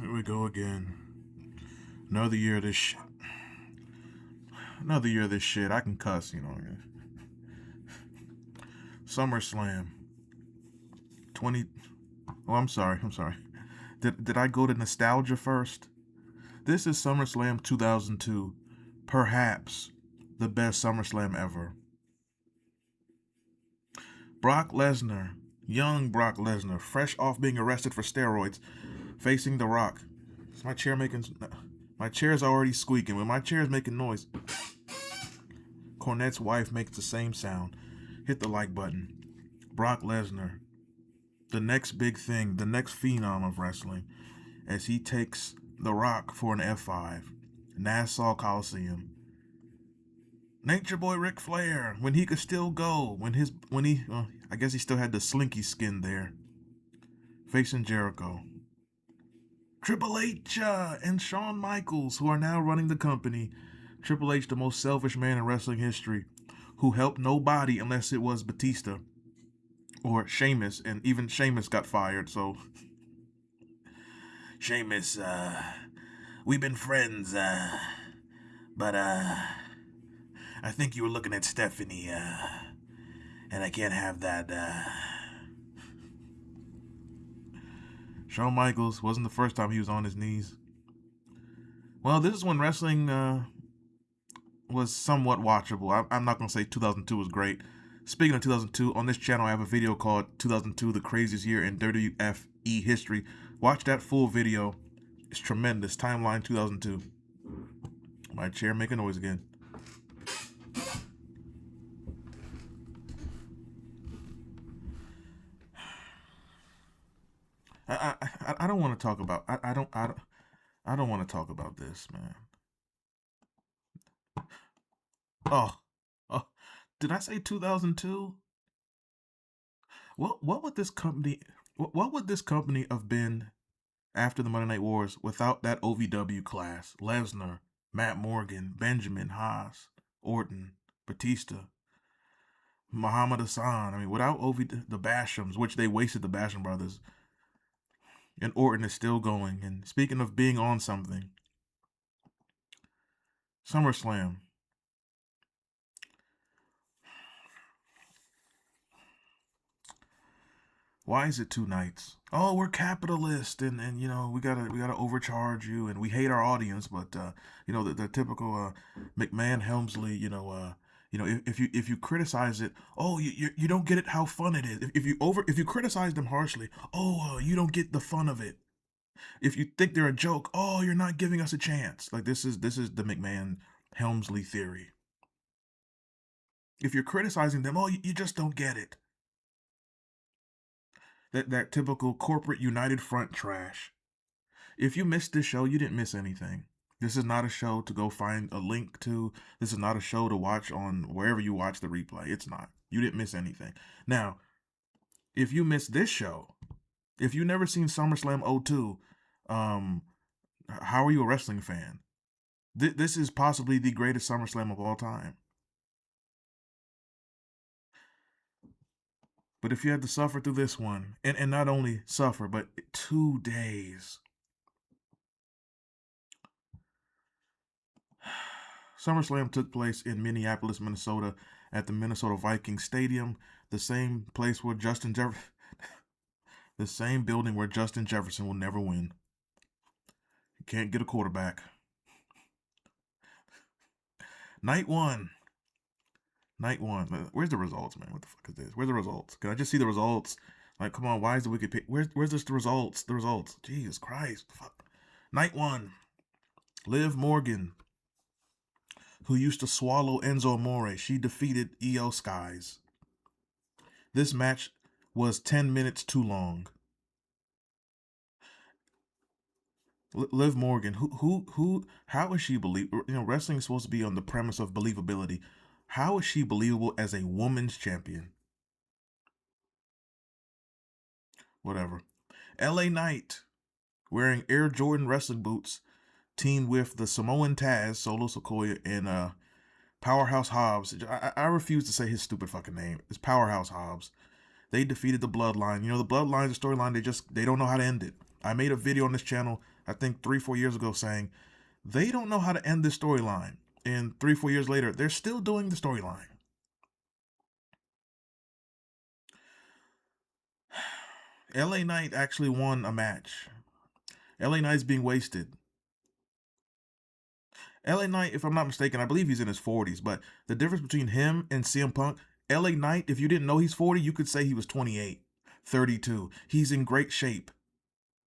Here we go again. Another year of this shit. Another year of this shit. I can cuss, SummerSlam 20. Oh, I'm sorry. Did I go to nostalgia first? This is SummerSlam 2002. Perhaps the best SummerSlam ever. Brock Lesnar, young Brock Lesnar, fresh off being arrested for steroids, facing The Rock. Is my chair making... My chair's already squeaking. When my chair's making noise, Cornette's wife makes the same sound. Hit the like button. Brock Lesnar, the next big thing, the next phenom of wrestling, as he takes The Rock for an F5. Nassau Coliseum. Nature Boy Ric Flair, when he could still go, I guess he still had the slinky skin there. Facing Jericho. Triple H and Shawn Michaels, who are now running the company. Triple H, the most selfish man in wrestling history, who helped nobody unless it was Batista or Sheamus, and even Sheamus got fired, so... Sheamus, we've been friends, but I think you were looking at Stephanie, and I can't have that, Shawn Michaels wasn't the first time he was on his knees. Well, this is when wrestling was somewhat watchable. I'm not going to say 2002 was great. Speaking of 2002, on this channel I have a video called 2002, the craziest year in WWE history. Watch that full video. It's tremendous. Timeline 2002. My chair making noise again. I don't want to talk about I don't want to talk about this, man. Oh, did I say 2002? What would this company have been after the Monday Night Wars without that OVW class? Lesnar, Matt Morgan, Benjamin, Haas, Orton, Batista, Muhammad Hassan. I mean, without the Bashams, which they wasted the Basham brothers. And Orton is still going. And speaking of being on something, SummerSlam. Why is it 2 nights? Oh, we're capitalist, and we gotta overcharge you, and we hate our audience, but the typical McMahon Helmsley, if you criticize it, oh, you don't get it how fun it is. If you criticize them harshly, oh, you don't get the fun of it. If you think they're a joke, oh, you're not giving us a chance. Like this is the McMahon Helmsley theory. If you're criticizing them, oh, you just don't get it. That typical corporate united front trash. If you missed this show, you didn't miss anything. This is not a show to go find a link to. This is not a show to watch on wherever you watch the replay. It's not. You didn't miss anything. Now, if you missed this show, if you never seen SummerSlam 02, how are you a wrestling fan? This is possibly the greatest SummerSlam of all time. But if you had to suffer through this one, and not only suffer, but 2 days. SummerSlam took place in Minneapolis, Minnesota, at the Minnesota Vikings Stadium, the same place where the same building where Justin Jefferson will never win. You can't get a quarterback. Night one. Where's the results, man? What the fuck is this? Where's the results? Can I just see the results? Like, come on, why is the wicked pick? Where's this the results? The results. Jesus Christ. Fuck. Night 1. Liv Morgan, who used to swallow Enzo Amore, she defeated Io Skies. This match was 10 minutes too long. Liv Morgan, how is she believable? Wrestling is supposed to be on the premise of believability. How is she believable as a woman's champion? Whatever. LA Knight, wearing Air Jordan wrestling boots, teamed with the Samoan Taz, Solo Sikoa, and Powerhouse Hobbs. I refuse to say his stupid fucking name. It's Powerhouse Hobbs. They defeated the Bloodline. The Bloodline's a storyline, they don't know how to end it. I made a video on this channel I think 3-4 years ago, saying they don't know how to end this storyline. And 3-4 years later, they're still doing the storyline. LA Knight actually won a match. LA Knight's being wasted. LA Knight, if I'm not mistaken, I believe he's in his 40s, but the difference between him and CM Punk, LA Knight, if you didn't know he's 40, you could say he was 28, 32. He's in great shape,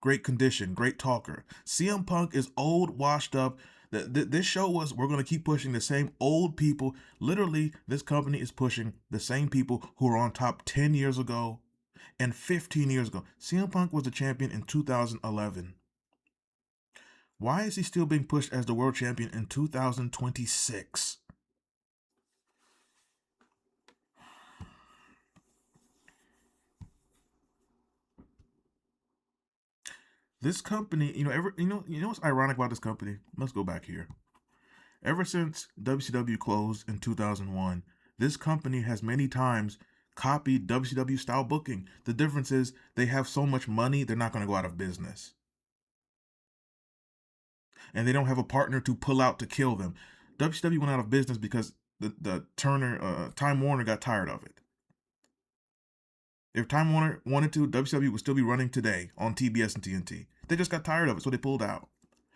great condition, great talker. CM Punk is old, washed up. This show was, we're going to keep pushing the same old people. Literally, this company is pushing the same people who were on top 10 years ago and 15 years ago. CM Punk was the champion in 2011. Why is he still being pushed as the world champion in 2026? This company, you know what's ironic about this company? Let's go back here. Ever since WCW closed in 2001, this company has many times copied WCW style booking. The difference is they have so much money, they're not going to go out of business. And they don't have a partner to pull out to kill them. WCW went out of business because the Time Warner got tired of it. If Time Warner wanted to, WCW would still be running today on TBS and TNT. They just got tired of it, so they pulled out.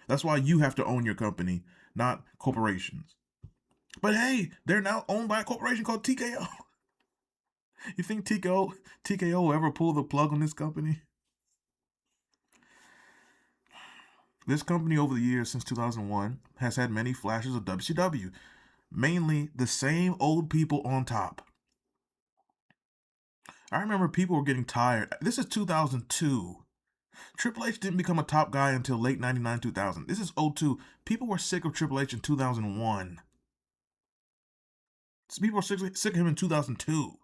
That's why you have to own your company, not corporations. But hey, they're now owned by a corporation called TKO. You think TKO will ever pull the plug on this company? This company over the years since 2001 has had many flashes of WCW, mainly the same old people on top. I remember people were getting tired. This is 2002. Triple H didn't become a top guy until late 99, 2000. This is 02. People were sick of Triple H in 2001. People were sick of him in 2002.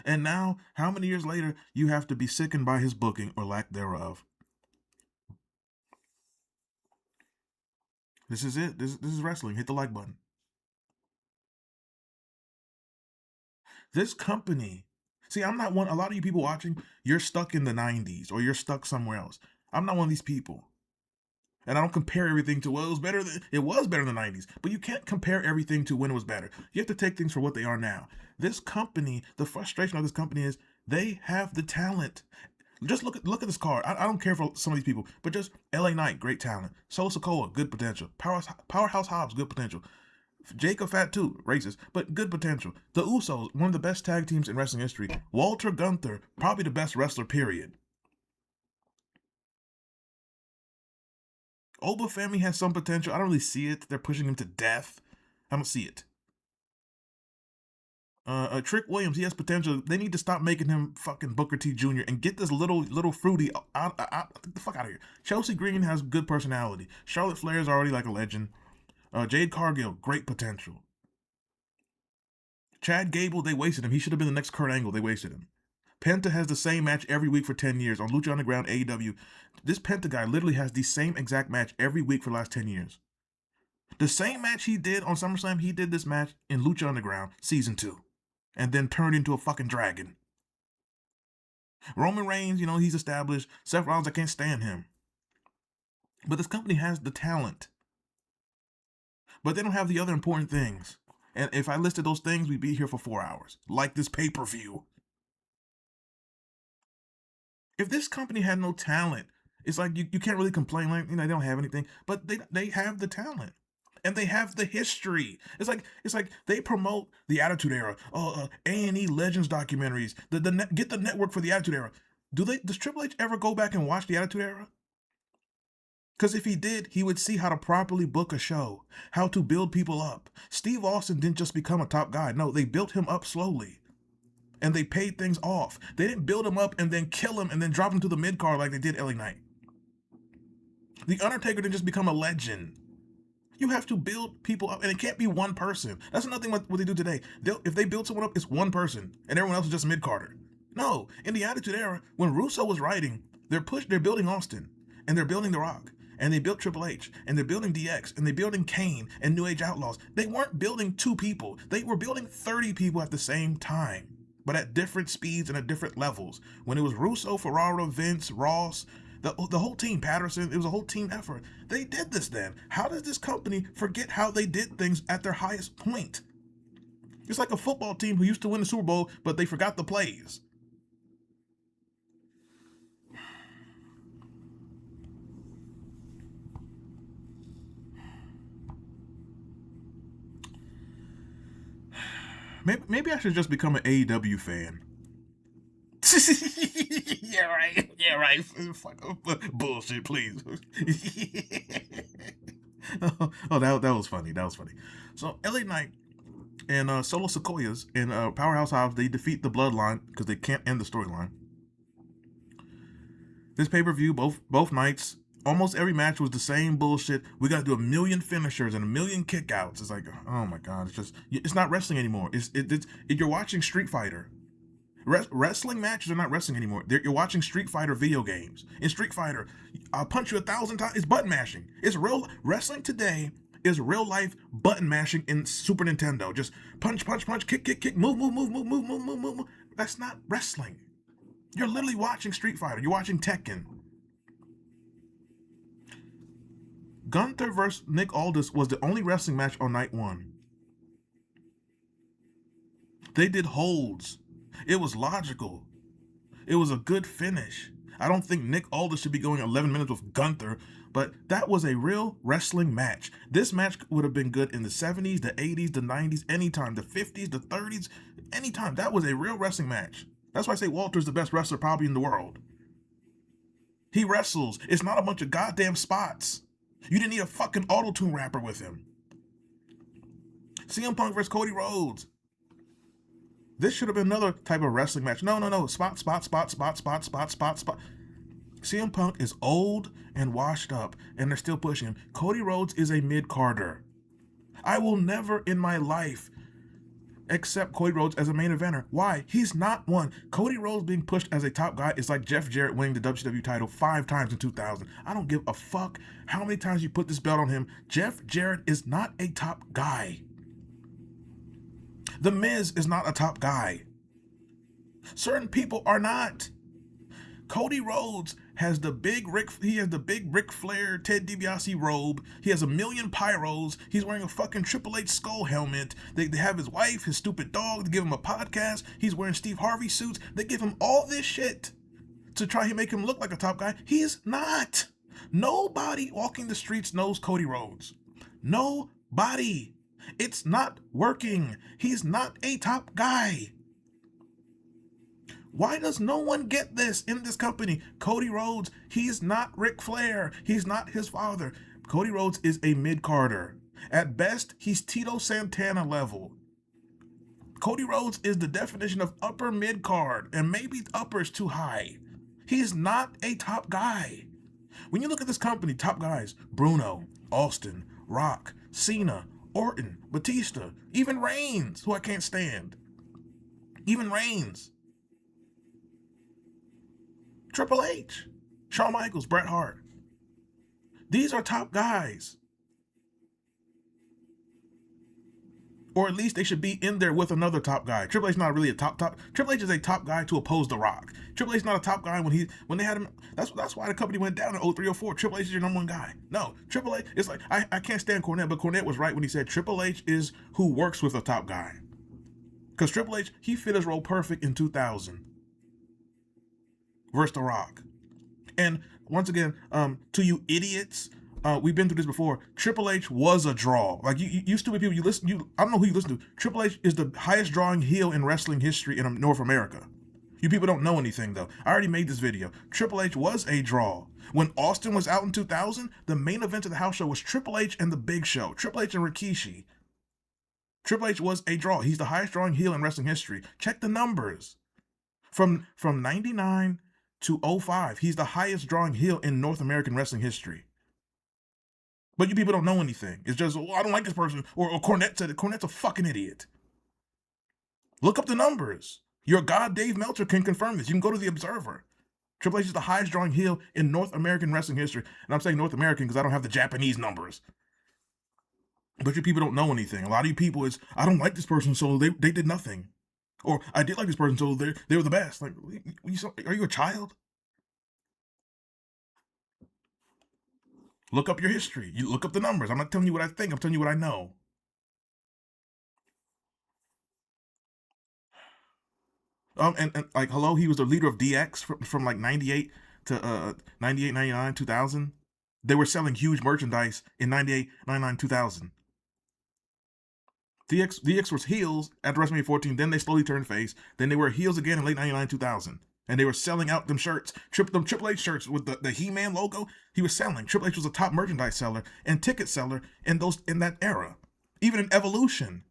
And now, how many years later, you have to be sickened by his booking or lack thereof? This is it. This is wrestling. Hit the like button. This company. See, I'm not one. A lot of you people watching, you're stuck in the 90s or you're stuck somewhere else. I'm not one of these people. And I don't compare everything to, well, it was better in the 90s. But you can't compare everything to when it was better. You have to take things for what they are now. This company, the frustration of this company is they have the talent. Just look at this card. I don't care for some of these people, but just LA Knight, great talent. Solo Sikoa, good potential. Powerhouse Hobbs, good potential. Jacob Fatu, racist, but good potential. The Usos, one of the best tag teams in wrestling history. Walter Gunther, probably the best wrestler, period. Oba Femi has some potential. I don't really see it. They're pushing him to death. I don't see it. Trick Williams, he has potential. They need to stop making him fucking Booker T Jr. and get this little fruity out the fuck out of here. Chelsea Green has good personality. Charlotte Flair is already like a legend. Jade Cargill, great potential. Chad Gable, they wasted him. He should have been the next Kurt Angle. They wasted him. Penta has the same match every week for 10 years on Lucha Underground AEW. This Penta guy literally has the same exact match every week for the last 10 years. The same match he did on SummerSlam, he did this match in Lucha Underground Season 2. And then turned into a fucking dragon. Roman Reigns, he's established. Seth Rollins, I can't stand him. But this company has the talent. But they don't have the other important things. And if I listed those things, we'd be here for 4 hours. Like this pay-per-view. If this company had no talent, it's like you can't really complain like, they don't have anything. But they have the talent. And they have the history. It's like they promote the Attitude Era. A&E Legends documentaries. Get the network for the Attitude Era. Does Triple H ever go back and watch the Attitude Era? Because if he did, he would see how to properly book a show, how to build people up. Steve Austin didn't just become a top guy. No, they built him up slowly. And they paid things off. They didn't build him up and then kill him and then drop him to the mid-card like they did LA Knight. The Undertaker didn't just become a legend. You have to build people up, and it can't be one person. That's another thing what they do today. If they build someone up, it's one person, and everyone else is just mid-carder. No, in the Attitude Era, when Russo was writing, they're building Austin, and they're building The Rock, and they built Triple H, and they're building DX, and they're building Kane and New Age Outlaws. They weren't building 2 people. They were building 30 people at the same time, but at different speeds and at different levels. When it was Russo, Ferrara, Vince, Ross, The whole team, Patterson, it was a whole team effort. They did this then. How does this company forget how they did things at their highest point? It's like a football team who used to win the Super Bowl, but they forgot the plays. Maybe I should just become an AEW fan. Yeah, right. Yeah, right. Fuck bullshit, please. Oh, that was funny. That was funny. So LA Knight and Solo Sequoias and Powerhouse Hobbs, they defeat the Bloodline because they can't end the storyline. This pay-per-view, both nights, almost every match was the same bullshit. We got to do a million finishers and a million kickouts. It's like, oh my god, it's not wrestling anymore. You're watching Street Fighter. Wrestling matches are not wrestling anymore. You're watching Street Fighter video games. In Street Fighter, I'll punch you 1,000 times. It's button mashing. It's real wrestling today. Is real life button mashing in Super Nintendo. Just punch, punch, punch, kick, kick, kick, move, move, move, move, move, move, move, move. That's not wrestling. You're literally watching Street Fighter. You're watching Tekken. Gunther versus Nick Aldis was the only wrestling match on night one. They did holds. It was logical. It was a good finish. I don't think Nick Aldis should be going 11 minutes with Gunther, but that was a real wrestling match. This match would have been good in the 70s, the 80s, the 90s, anytime, the 50s, the 30s, anytime. That was a real wrestling match. That's why I say Walter's the best wrestler probably in the world. He wrestles. It's not a bunch of goddamn spots. You didn't need a fucking auto-tune rapper with him. CM Punk versus Cody Rhodes. This should have been another type of wrestling match. No. Spot. CM Punk is old and washed up, and they're still pushing him. Cody Rhodes is a mid-carder. I will never in my life accept Cody Rhodes as a main eventer. Why? He's not one. Cody Rhodes being pushed as a top guy is like Jeff Jarrett winning the WCW title 5 times in 2000. I don't give a fuck how many times you put this belt on him. Jeff Jarrett is not a top guy. The Miz is not a top guy. Certain people are not. Cody Rhodes has the big Ric Flair, Ted DiBiase robe. He has a million pyros. He's wearing a fucking Triple H skull helmet. They have his wife, his stupid dog. They give him a podcast. He's wearing Steve Harvey suits. They give him all this shit to try to make him look like a top guy. He is not. Nobody walking the streets knows Cody Rhodes. Nobody. It's not working. He's not a top guy. Why does no one get this in this company? Cody Rhodes, he's not Ric Flair. He's not his father. Cody Rhodes is a mid-carder. At best, he's Tito Santana level. Cody Rhodes is the definition of upper mid-card, and maybe upper is too high. He's not a top guy. When you look at this company, top guys, Bruno, Austin, Rock, Cena, Orton, Batista, even Reigns, who I can't stand. Even Reigns. Triple H, Shawn Michaels, Bret Hart. These are top guys. Or at least they should be in there with another top guy. Triple H is not really a top. Triple H is a top guy to oppose The Rock. Triple H is not a top guy when they had him. That's why the company went down in 03, 04. Triple H is your number one guy. No, Triple H, it's like, I can't stand Cornette, but Cornette was right when he said Triple H is who works with a top guy. Because Triple H, he fit his role perfect in 2000. Versus The Rock. And once again, to you idiots, we've been through this before. Triple H was a draw. Like you stupid people, I don't know who you listen to. Triple H is the highest drawing heel in wrestling history in North America. You people don't know anything though. I already made this video. Triple H was a draw. When Austin was out in 2000, the main event of the house show was Triple H and The Big Show. Triple H and Rikishi. Triple H was a draw. He's the highest drawing heel in wrestling history. Check the numbers. From 99 to 05, he's the highest drawing heel in North American wrestling history. But you people don't know anything. It's just, I don't like this person. Or Cornette said it. Cornette's a fucking idiot. Look up the numbers. Your god Dave Meltzer can confirm this. You can go to The Observer. Triple H is the highest drawing heel in North American wrestling history. And I'm saying North American because I don't have the Japanese numbers. But you people don't know anything. A lot of you people is, I don't like this person, so they did nothing. Or I did like this person, so they were the best. Like, are you a child? Look up your history. You look up the numbers. I'm not telling you what I think. I'm telling you what I know. And like, hello, he was the leader of DX from like 98 to 98, 99, 2000. They were selling huge merchandise in 98, 99, 2000. DX was heels at WrestleMania 14. Then they slowly turned face. Then they were heels again in late 99, 2000. And they were selling out them shirts, them Triple H shirts with the He-Man logo. He was selling. Triple H was a top merchandise seller and ticket seller in that era. Even in Evolution,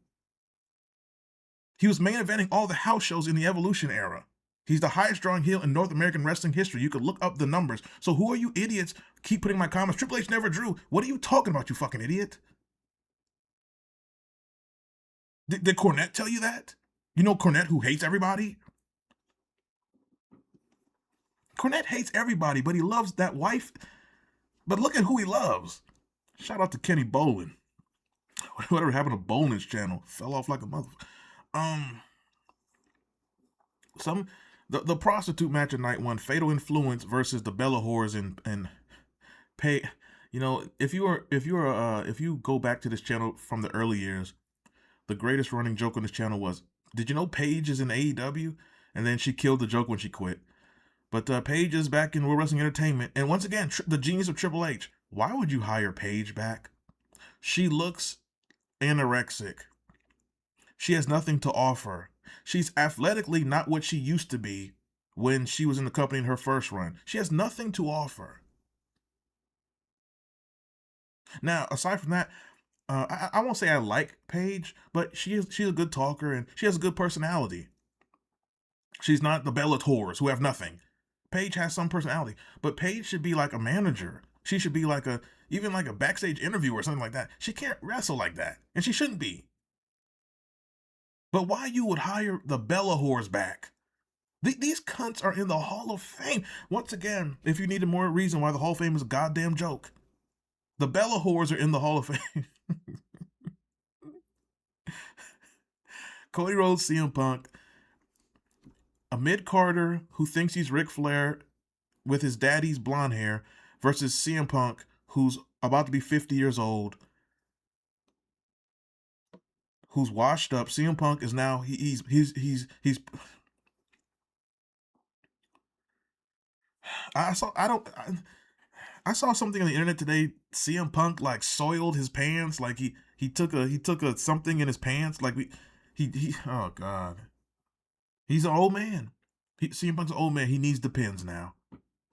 he was main eventing all the house shows in the Evolution era. He's the highest drawing heel in North American wrestling history. You could look up the numbers. So who are you idiots? Keep putting in my comments. Triple H never drew. What are you talking about, you fucking idiot? Did Cornette tell you that? You know Cornette, who hates everybody? Cornette hates everybody, but he loves that wife. But look at who he loves. Shout out to Kenny Bolin. Whatever happened to Bolin's channel? Fell off like a mother. Some the prostitute match of night one, Fatal Influence versus the Bella Whores and pay. You know, if you go back to this channel from the early years, the greatest running joke on this channel was, did you know Paige is in AEW? And then she killed the joke when she quit. But Paige is back in World Wrestling Entertainment. And once again, the genius of Triple H. Why would you hire Paige back? She looks anorexic. She has nothing to offer. She's athletically not what she used to be when she was in the company in her first run. She has nothing to offer. Now, aside from that, I won't say I like Paige, but she's a good talker and she has a good personality. She's not the Bellators who have nothing. Paige has some personality, but Paige should be like a manager. She should be like even like a backstage interview or something like that. She can't wrestle like that, and she shouldn't be. But why you would hire the Bella Whores back? These cunts are in the Hall of Fame. Once again, if you needed more reason why the Hall of Fame is a goddamn joke, the Bella Whores are in the Hall of Fame. Cody Rhodes, CM Punk, a mid-carder who thinks he's Ric Flair with his daddy's blonde hair versus CM Punk, who's about to be 50 years old, who's washed up. CM Punk is now he's I saw I don't I saw something on the internet today. CM Punk like soiled his pants, like he took a something in his pants, like he oh god, he's an old man. CM Punk's an old man. He needs the pins now.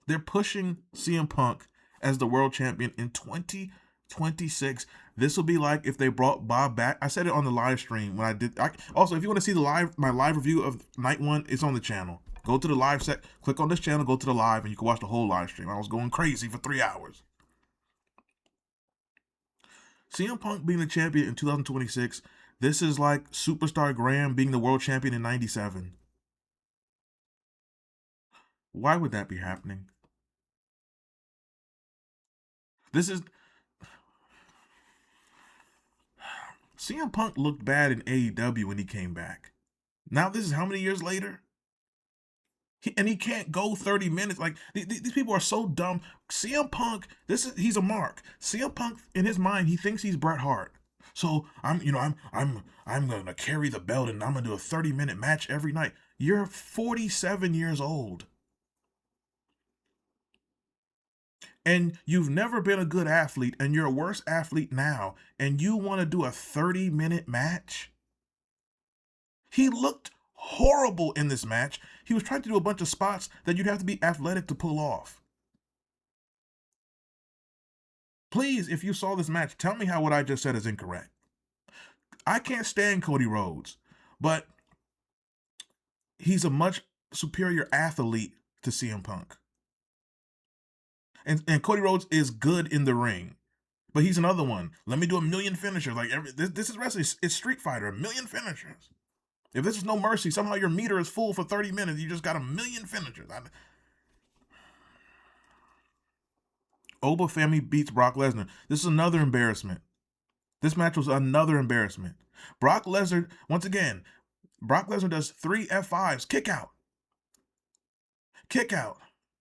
They're pushing CM Punk as the world champion in 2026. This will be like if they brought Bob back. I said it on the live stream when I did. Also, if you want to see my live review of night one, it's on the channel. Go to the live set, click on this channel, go to the live, and you can watch the whole live stream. I was going crazy for 3 hours. CM Punk being the champion in 2026, this is like Superstar Graham being the world champion in 97. Why would that be happening? This is CM Punk looked bad in AEW when he came back. Now this is how many years later? He can't go 30 minutes. Like these people are so dumb. CM Punk, he's a mark. CM Punk in his mind, he thinks he's Bret Hart. So I'm gonna carry the belt and I'm gonna do a 30-minute match every night. You're 47 years old. And you've never been a good athlete, and you're a worse athlete now, and you want to do a 30-minute match? He looked horrible in this match. He was trying to do a bunch of spots that you'd have to be athletic to pull off. Please, if you saw this match, tell me how what I just said is incorrect. I can't stand Cody Rhodes, but he's a much superior athlete to CM Punk. And Cody Rhodes is good in the ring, but he's another one. Let me do a million finishers. Like this is wrestling. It's Street Fighter. A million finishers. If this is No Mercy, somehow your meter is full for 30 minutes. You just got a million finishers. Oba Femi beats Brock Lesnar. This is another embarrassment. This match was another embarrassment. Brock Lesnar, once again, Brock Lesnar does 3 F5s. Kick out. Kick out.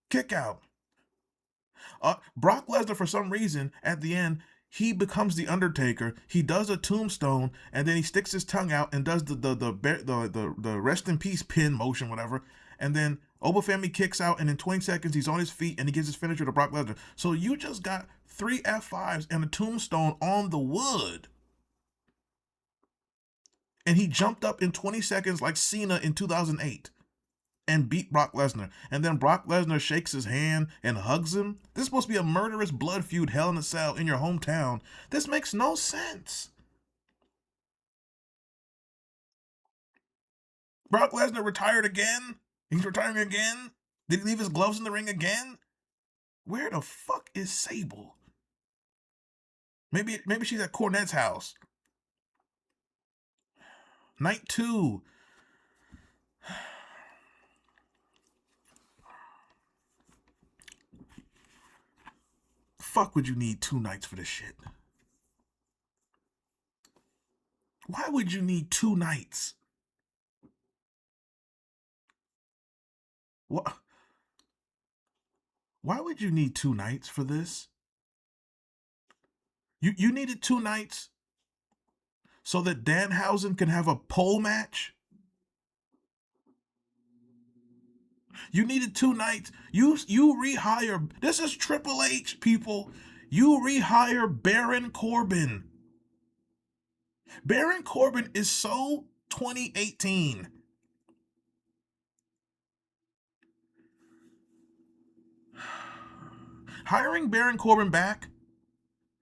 Kick out. Brock Lesnar, for some reason, at the end, he becomes the Undertaker. He does a tombstone, and then he sticks his tongue out and does the rest in peace pin motion, whatever. And then Obafemi kicks out, and in 20 seconds he's on his feet and he gives his finisher to Brock Lesnar. So you just got 3 F5s and a tombstone on the wood. And he jumped up in 20 seconds like Cena in 2008 and beat Brock Lesnar. And then Brock Lesnar shakes his hand and hugs him. This is supposed to be a murderous blood feud, Hell in a Cell, in your hometown. This makes no sense. Brock Lesnar retired again? He's retiring again? Did he leave his gloves in the ring again? Where the fuck is Sable? Maybe she's at Cornette's house. Night 2. Fuck would you need 2 nights for this shit? Why would you need 2 nights? What? Why would you need 2 nights for this? You needed 2 nights so that Danhausen can have a pole match? You needed 2 nights. You rehire. This is Triple H, people. You rehire Baron Corbin. Baron Corbin is so 2018. Hiring Baron Corbin back,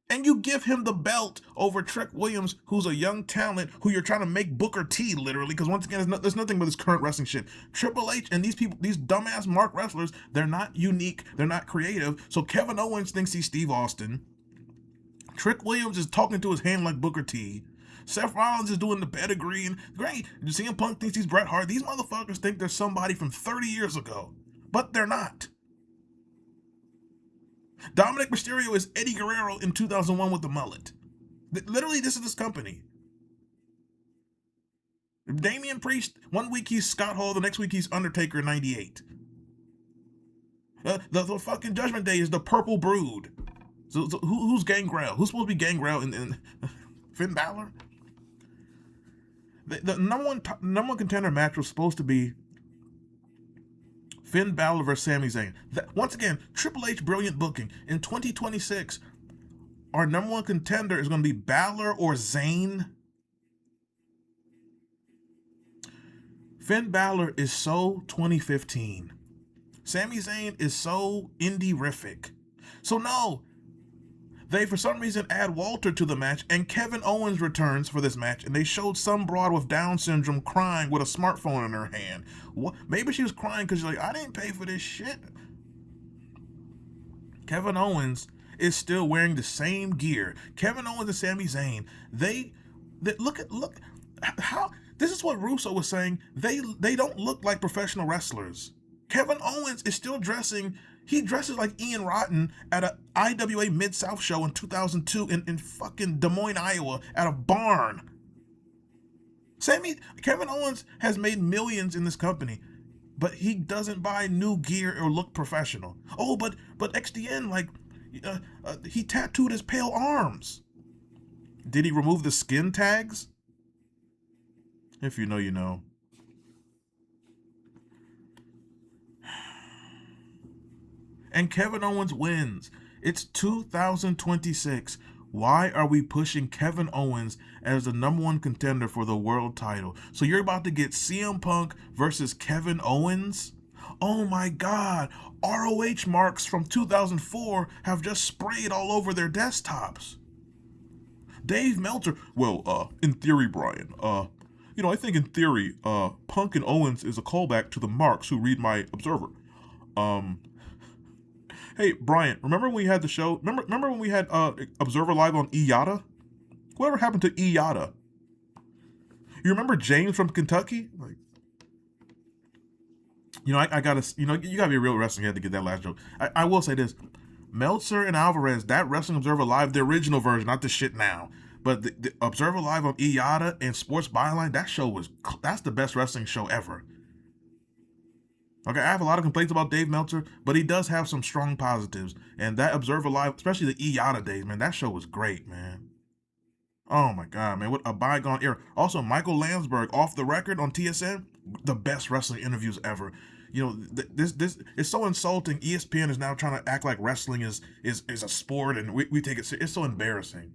and you give him the belt over Trick Williams, who's a young talent who you're trying to make Booker T, literally, because once again, there's nothing but this current wrestling shit. Triple H and these people, these dumbass mark wrestlers, they're not unique, they're not creative. So Kevin Owens thinks he's Steve Austin. Trick Williams is talking to his hand like Booker T. Seth Rollins is doing the pedigree, and great. CM Punk thinks he's Bret Hart. These motherfuckers think they're somebody from 30 years ago, but they're not. Dominic Mysterio is Eddie Guerrero in 2001 with the mullet. Literally, this is this company. Damian Priest, one week he's Scott Hall, the next week he's Undertaker in 98. The fucking Judgment Day is the Purple Brood. So who's Gangrel? Who's supposed to be Gangrel in Finn Balor? The number one contender match was supposed to be Finn Balor versus Sami Zayn. Once again, Triple H brilliant booking. In 2026, our number one contender is going to be Balor or Zayn. Finn Balor is so 2015. Sami Zayn is so indie-rific. So no, they for some reason add Walter to the match, and Kevin Owens returns for this match, and they showed some broad with Down syndrome crying with a smartphone in her hand. Maybe she was crying because she's like, I didn't pay for this shit. Kevin Owens is still wearing the same gear. Kevin Owens and Sami Zayn, they look how this is what Russo was saying. They don't look like professional wrestlers. Kevin Owens is still dressing. He dresses like Ian Rotten at an IWA Mid-South show in 2002 in fucking Des Moines, Iowa, at a barn. Kevin Owens has made millions in this company, but he doesn't buy new gear or look professional. Oh, but XDN, like, he tattooed his pale arms. Did he remove the skin tags? If you know, you know. And Kevin Owens wins. It's 2026. Why are we pushing Kevin Owens as the number one contender for the world title? So you're about to get CM Punk versus Kevin Owens? Oh my God. ROH marks from 2004 have just sprayed all over their desktops. Dave Meltzer, well, in theory, Brian, I think in theory, Punk and Owens is a callback to the marks who read my Observer. Hey, Brian, remember when we had the show? Remember when we had Observer Live on EYATA? Whatever happened to EYATA? You remember James from Kentucky? Like, I gotta, you gotta be a real wrestling head to get that last joke. I will say this. Meltzer and Alvarez, that Wrestling Observer Live, the original version, not the shit now, but the Observer Live on EYATA and Sports Byline, that's the best wrestling show ever. Okay, I have a lot of complaints about Dave Meltzer, but he does have some strong positives. And that Observer Live, especially the Yada days, man, that show was great, man. Oh my god, man, what a bygone era. Also, Michael Landsberg off the record on TSN, the best wrestling interviews ever. You know, this it's so insulting. ESPN is now trying to act like wrestling is a sport, and we take it serious. It's so embarrassing.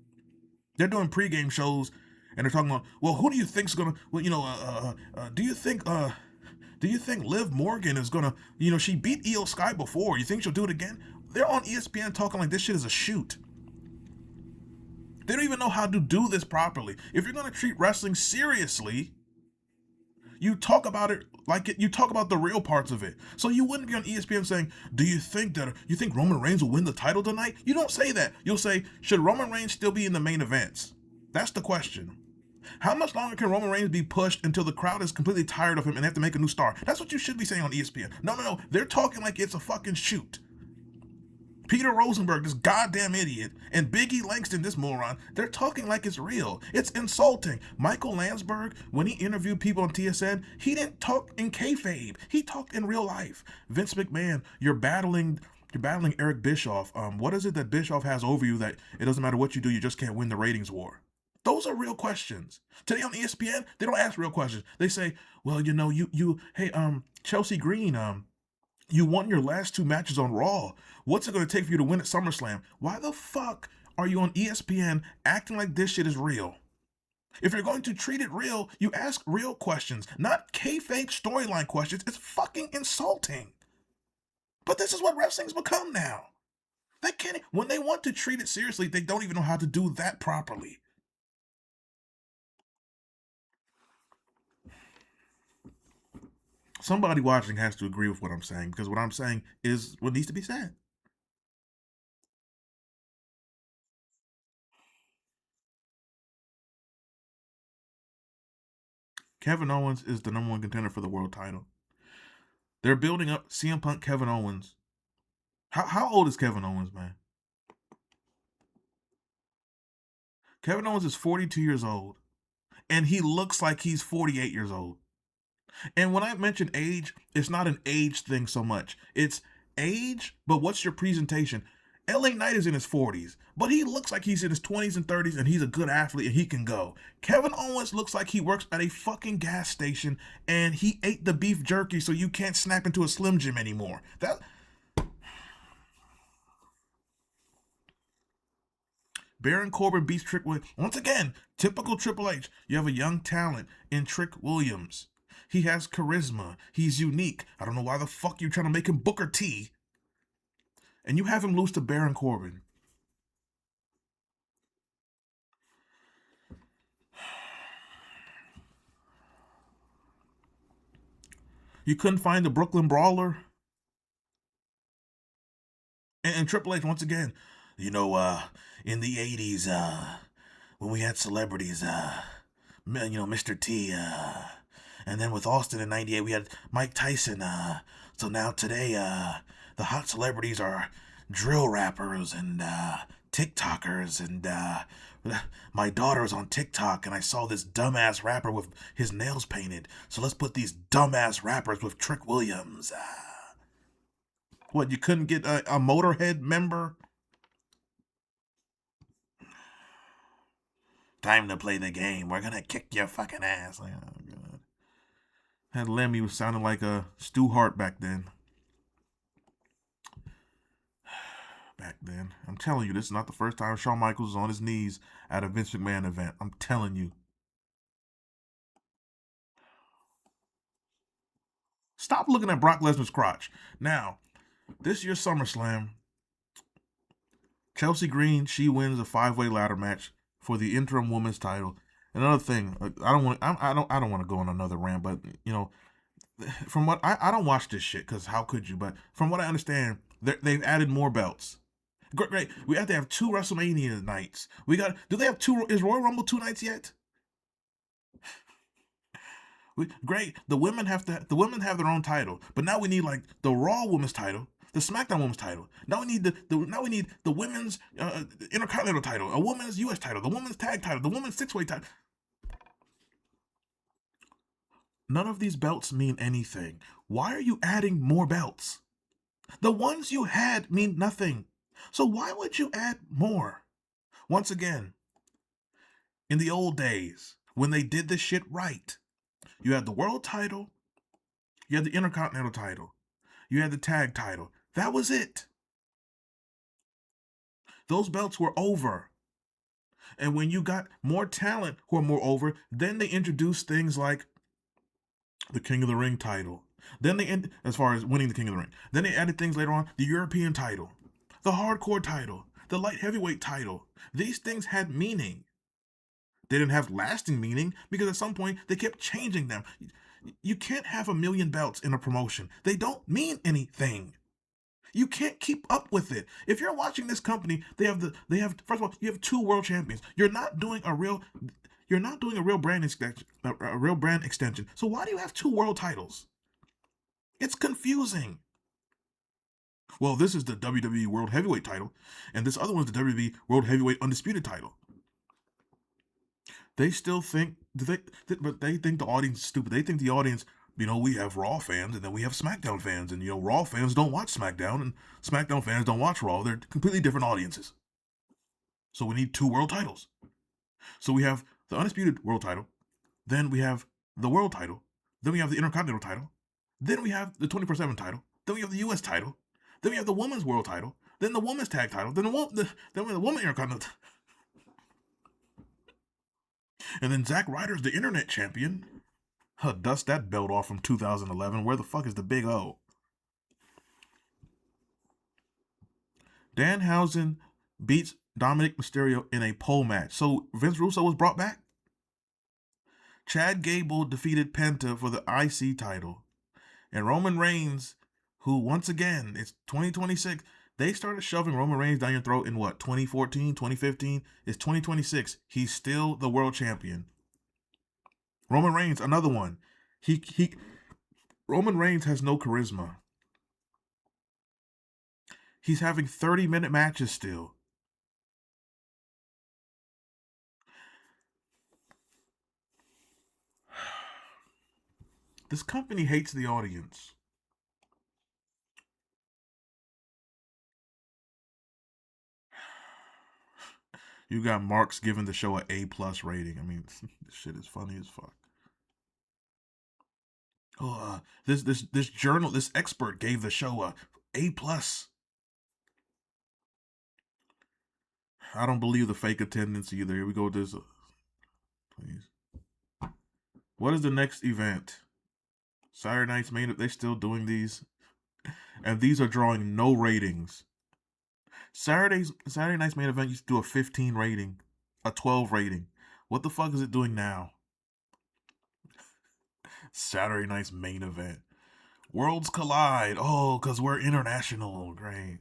They're doing pregame shows, and they're talking about, well, who do you think's gonna, well, do you think Liv Morgan is gonna, she beat Io Sky before. You think she'll do it again? They're on ESPN talking like this shit is a shoot. They don't even know how to do this properly. If you're gonna treat wrestling seriously, you talk about it like you talk about the real parts of it. So you wouldn't be on ESPN saying, "Do you think Roman Reigns will win the title tonight?" You don't say that. You'll say, "Should Roman Reigns still be in the main events?" That's the question. How much longer can Roman Reigns be pushed until the crowd is completely tired of him and they have to make a new star? That's what you should be saying on ESPN. No. They're talking like it's a fucking shoot. Peter Rosenberg, this goddamn idiot, and Biggie Langston, this moron, they're talking like it's real. It's insulting. Michael Landsberg, when he interviewed people on TSN, he didn't talk in kayfabe. He talked in real life. Vince McMahon, you're battling Eric Bischoff. What is it that Bischoff has over you that it doesn't matter what you do, you just can't win the ratings war? Those are real questions. Today on ESPN, they don't ask real questions. They say, well, hey, Chelsea Green, you won your last 2 matches on Raw. What's it going to take for you to win at SummerSlam? Why the fuck are you on ESPN acting like this shit is real? If you're going to treat it real, you ask real questions, not kayfabe storyline questions. It's fucking insulting. But this is what wrestling's become now. They can't, when they want to treat it seriously, they don't even know how to do that properly. Somebody watching has to agree with what I'm saying, because what I'm saying is what needs to be said. Kevin Owens is the #1 contender for the world title. They're building up CM Punk, Kevin Owens. How old is Kevin Owens, man? Kevin Owens is 42 years old, and he looks like he's 48 years old. And when I mention age, it's not an age thing so much. It's age, but what's your presentation? LA Knight is in his 40s, but he looks like he's in his 20s and 30s, and he's a good athlete and he can go. Kevin Owens looks like he works at a fucking gas station and he ate the beef jerky so you can't snap into a Slim Jim anymore. Baron Corbin beats Trick Williams. Once again, typical Triple H. You have a young talent in Trick Williams. He has charisma. He's unique. I don't know why the fuck you're trying to make him Booker T. And you have him lose to Baron Corbin. You couldn't find the Brooklyn Brawler? And Triple H, once again, in the 80s, when we had celebrities, Mr. T, and then with Austin in 98, we had Mike Tyson. So now today, the hot celebrities are drill rappers and TikTokers. And my daughter's on TikTok, and I saw this dumbass rapper with his nails painted. So let's put these dumbass rappers with Trick Williams. What, you couldn't get a Motorhead member? Time to play the game. We're gonna kick your fucking ass. Like, oh, God. Had Lemmy was sounding like a Stu Hart back then. Back then. I'm telling you, this is not the first time Shawn Michaels was on his knees at a Vince McMahon event. I'm telling you. Stop looking at Brock Lesnar's crotch. Now, this year's SummerSlam, Chelsea Green, she wins a 5-way ladder match for the interim women's title. Another thing, I don't want to go on another rant, but from what I don't watch this shit because how could you? But from what I understand, they've added more belts. Great. We have to have 2 WrestleMania nights. Do they have 2? Is Royal Rumble 2 nights yet? Great. The women have their own title, but now we need like the Raw Women's title, the SmackDown Women's title. Now we need the women's Intercontinental title, a women's U.S. title, the women's tag title, the women's 6-way title. None of these belts mean anything. Why are you adding more belts? The ones you had mean nothing. So why would you add more? Once again, in the old days, when they did this shit right, you had the world title, you had the intercontinental title, you had the tag title. That was it. Those belts were over. And when you got more talent who are more over, then they introduced things like the King of the Ring title. Then as far as winning the King of the Ring, then they added things later on: the European title, the Hardcore title, the Light Heavyweight title. These things had meaning. They didn't have lasting meaning because at some point they kept changing them. You can't have a million belts in a promotion. They don't mean anything. You can't keep up with it. If you're watching this company, they have first of all, you have 2 world champions. You're not doing a real brand extension. A real brand extension. So why do you have 2 world titles? It's confusing. Well, this is the WWE World Heavyweight title, and this other one's the WWE World Heavyweight Undisputed title. They still think but they think the audience is stupid. They think the audience, we have Raw fans and then we have SmackDown fans, and Raw fans don't watch SmackDown and SmackDown fans don't watch Raw. They're completely different audiences. So we need 2 world titles. So we have the Undisputed World title, then we have the World title, then we have the Intercontinental title, then we have the 24/7 title, then we have the US title, then we have the Women's World title, then the Women's Tag title, then the Women's Intercontinental. And then Zack Ryder's the Internet Champion. Dust that belt off from 2011. Where the fuck is the Big O? Danhausen beats Dominic Mysterio in a pole match. So Vince Russo was brought back? Chad Gable defeated Penta for the IC title. And Roman Reigns, who once again, it's 2026, they started shoving Roman Reigns down your throat in what, 2014, 2015? It's 2026. He's still the world champion. Roman Reigns, another one. Roman Reigns has no charisma. He's having 30-minute matches still. This company hates the audience. You got Marks giving the show an A+ rating. I mean, this shit is funny as fuck. Oh, this journal, this expert gave the show a A+. I don't believe the fake attendance either. Here we go with this. Please. What is the next event? Saturday Night's Main. They're still doing these, and these are drawing no ratings. Saturday Night's Main Event used to do a 15 rating, a 12 rating. What the fuck is it doing now? Saturday Night's Main Event. Worlds collide. Oh, because we're international. Great.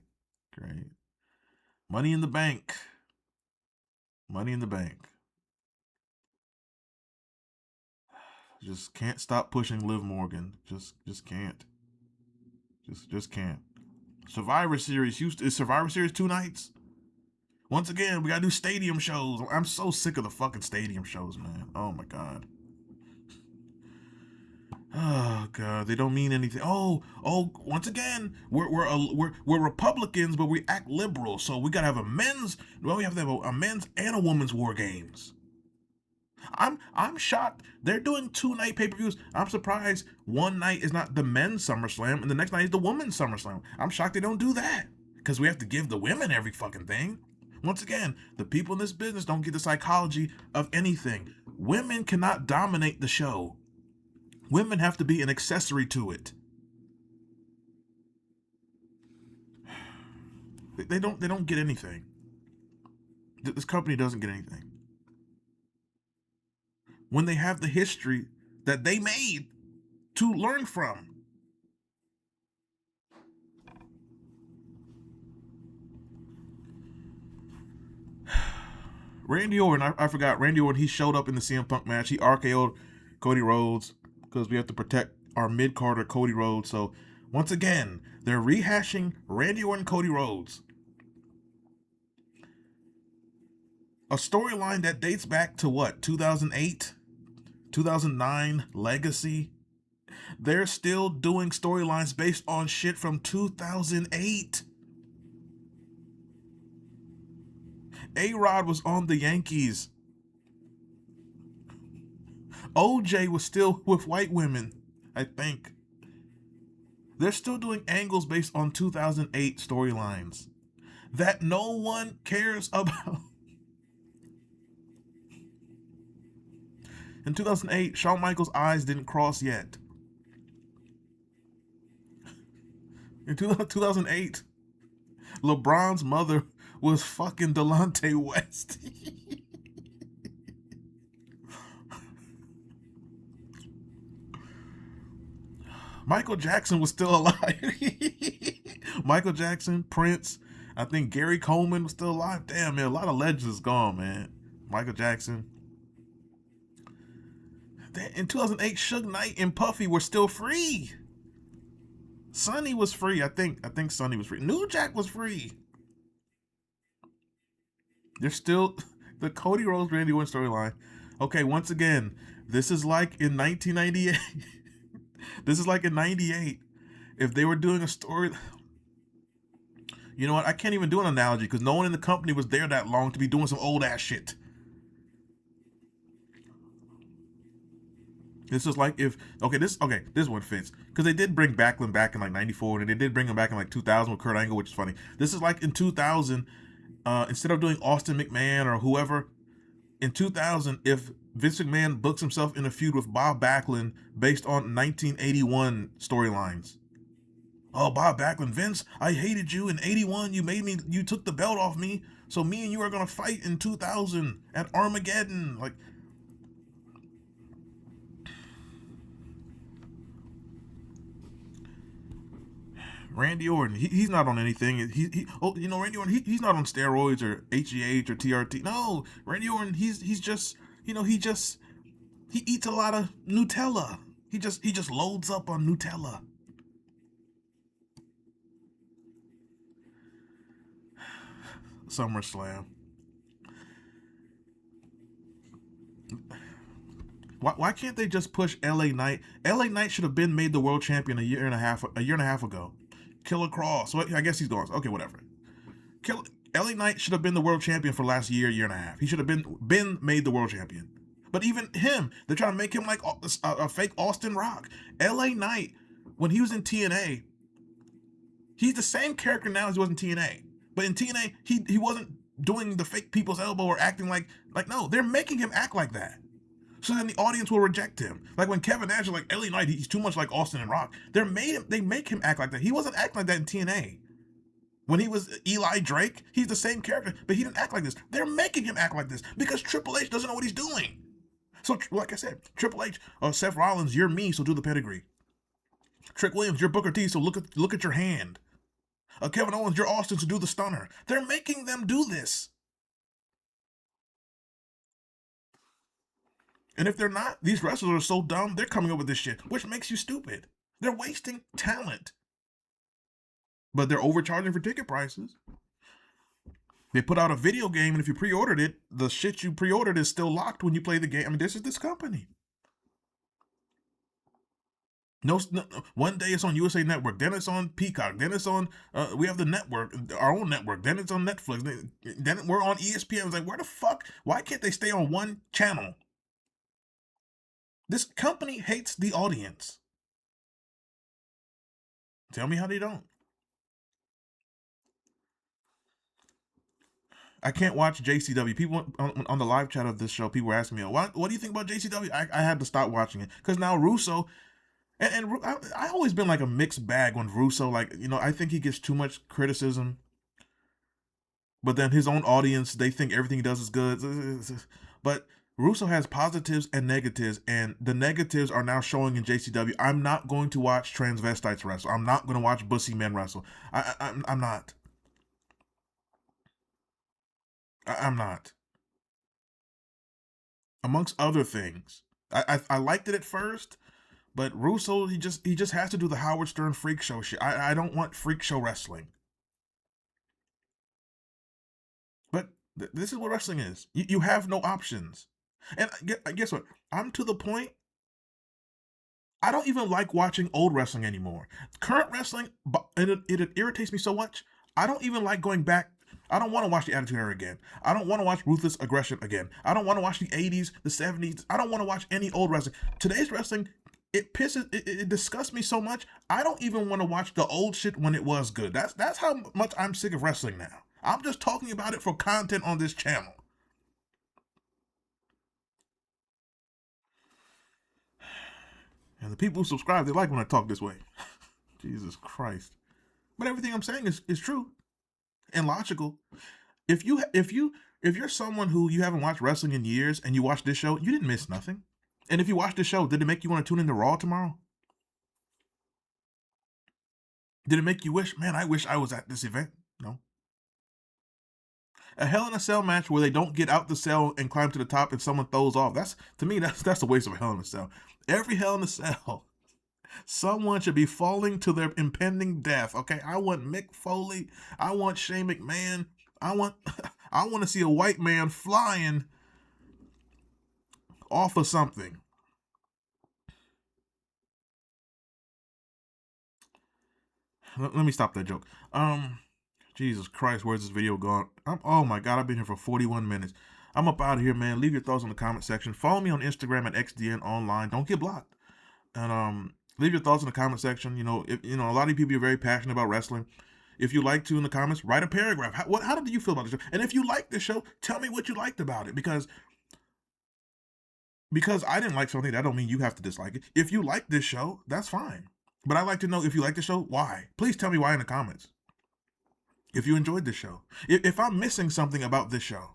Money in the Bank. Money in the Bank. Just can't stop pushing Liv Morgan. Just can't. Just can't. Survivor Series. Is Survivor Series 2 nights? Once again, we gotta do stadium shows. I'm so sick of the fucking stadium shows, man. Oh my god. Oh god, they don't mean anything. Once again, we're Republicans, but we act liberal. So we gotta have we have to have a men's and a women's war games. I'm shocked. They're doing 2-night pay-per-views. I'm surprised one night is not the men's SummerSlam and the next night is the women's SummerSlam. I'm shocked they don't do that, because we have to give the women every fucking thing. Once again, the people in this business don't get the psychology of anything. Women cannot dominate the show. Women have to be an accessory to it. They don't get anything. This company doesn't get anything. When they have the history that they made to learn from. Randy Orton, I forgot. Randy Orton, he showed up in the CM Punk match. He RKO'd Cody Rhodes because we have to protect our mid-carder Cody Rhodes. So, once again, they're rehashing Randy Orton, Cody Rhodes. A storyline that dates back to what, 2008? 2009 Legacy? They're still doing storylines based on shit from 2008. A-Rod was on the Yankees. OJ was still with white women, I think. They're still doing angles based on 2008 storylines that no one cares about. In 2008, Shawn Michaels' eyes didn't cross yet. In 2008, LeBron's mother was fucking Delonte West. Michael Jackson was still alive. Michael Jackson, Prince, I think Gary Coleman was still alive. Damn, man, a lot of legends is gone, man. Michael Jackson. In 2008, Suge Knight and Puffy were still free. Sonny was free. I think Sonny was free. New Jack was free. There's still the Cody Rhodes Randy Orton storyline. Okay, once again, this is like in 1998. This is like in 98. If they were doing a story, you know what? I can't even do an analogy because no one in the company was there that long to be doing some old ass shit. This is like if this one fits because they did bring Backlund back in like '94 and they did bring him back in like 2000 with Kurt Angle, which is funny. This is like in 2000, instead of doing Austin McMahon or whoever, in 2000, if Vince McMahon books himself in a feud with Bob Backlund based on 1981 storylines. Oh, Bob Backlund, Vince, I hated you in '81. You took the belt off me, so me and you are gonna fight in 2000 at Armageddon. Like, Randy Orton, he's not on anything. Randy Orton, he's not on steroids or HGH or TRT. No, Randy Orton, he's just, he eats a lot of Nutella. He just loads up on Nutella. SummerSlam. Why can't they just push LA Knight? LA Knight should have been made the world champion a year and a half ago. Killer Cross. So I guess he's gone. Okay, whatever. LA Knight should have been the world champion for last year and a half. He should have been made the world champion. But even him, they're trying to make him like a fake Austin Rock. LA Knight, when he was in TNA, he's the same character now as he was in TNA. But in TNA, he wasn't doing the fake people's elbow or acting like no, they're making him act like that. So then the audience will reject him. Like when Kevin Nash is like LA Knight, he's too much like Austin and Rock. They make him act like that. He wasn't acting like that in TNA. When he was Eli Drake, he's the same character, but he didn't act like this. They're making him act like this because Triple H doesn't know what he's doing. So, like I said, Triple H, Seth Rollins, you're me, so do the pedigree. Trick Williams, you're Booker T, so look at your hand. Kevin Owens, you're Austin, so do the stunner. They're making them do this. And if they're not, these wrestlers are so dumb, they're coming up with this shit, which makes you stupid. They're wasting talent. But they're overcharging for ticket prices. They put out a video game, and if you pre-ordered it, the shit you pre-ordered is still locked when you play the game. I mean, this is this company. No, one day it's on USA Network, then it's on Peacock, then it's on, we have the network, our own network, then it's on Netflix, then we're on ESPN. It's like, where the fuck, why can't they stay on one channel? This company hates the audience. Tell me how they don't. I can't watch JCW. People on the live chat of this show, people were asking me, what do you think about JCW? I had to stop watching it because now Russo, and I always been like a mixed bag when Russo, like, I think he gets too much criticism, but then his own audience, they think everything he does is good. But Russo has positives and negatives, and the negatives are now showing in JCW. I'm not going to watch transvestites wrestle. I'm not going to watch bussy men wrestle. I'm not. I'm not. Amongst other things, I liked it at first, but Russo, he just has to do the Howard Stern freak show shit. I don't want freak show wrestling. But this is what wrestling is. You have no options. And guess what? I'm to the point. I don't even like watching old wrestling anymore. Current wrestling, it irritates me so much. I don't even like going back. I don't want to watch the Attitude Era again. I don't want to watch Ruthless Aggression again. I don't want to watch the 80s, the 70s. I don't want to watch any old wrestling. Today's wrestling, it disgusts me so much. I don't even want to watch the old shit when it was good. That's how much I'm sick of wrestling now. I'm just talking about it for content on this channel. And the people who subscribe, they like when I talk this way. Jesus Christ. But everything I'm saying is true and logical. If you're someone who you haven't watched wrestling in years and you watch this show, you didn't miss nothing. And if you watch this show, did it make you want to tune into Raw tomorrow? Did it make you wish, man, I wish I was at this event? No. A Hell in a Cell match where they don't get out the cell and climb to the top and someone throws off. That's, to me, that's a waste of a Hell in a Cell. Every Hell in a Cell, someone should be falling to their impending death. Okay, I want Mick Foley. I want Shane McMahon. I want to see a white man flying off of something. Let me stop that joke. Jesus Christ, where's this video gone? Oh my God, I've been here for 41 minutes. I'm up out of here, man. Leave your thoughts in the comment section. Follow me on Instagram at xdnonline. Don't get blocked. And leave your thoughts in the comment section. You know, a lot of people are very passionate about wrestling. If you like to, in the comments, write a paragraph. How did you feel about the show? And if you like this show, tell me what you liked about it. Because I didn't like something, that don't mean you have to dislike it. If you like this show, that's fine. But I'd like to know, if you like the show, why? Please tell me why in the comments. If you enjoyed this show. If I'm missing something about this show.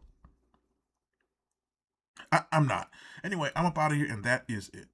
I'm not. Anyway, I'm up out of here, and that is it.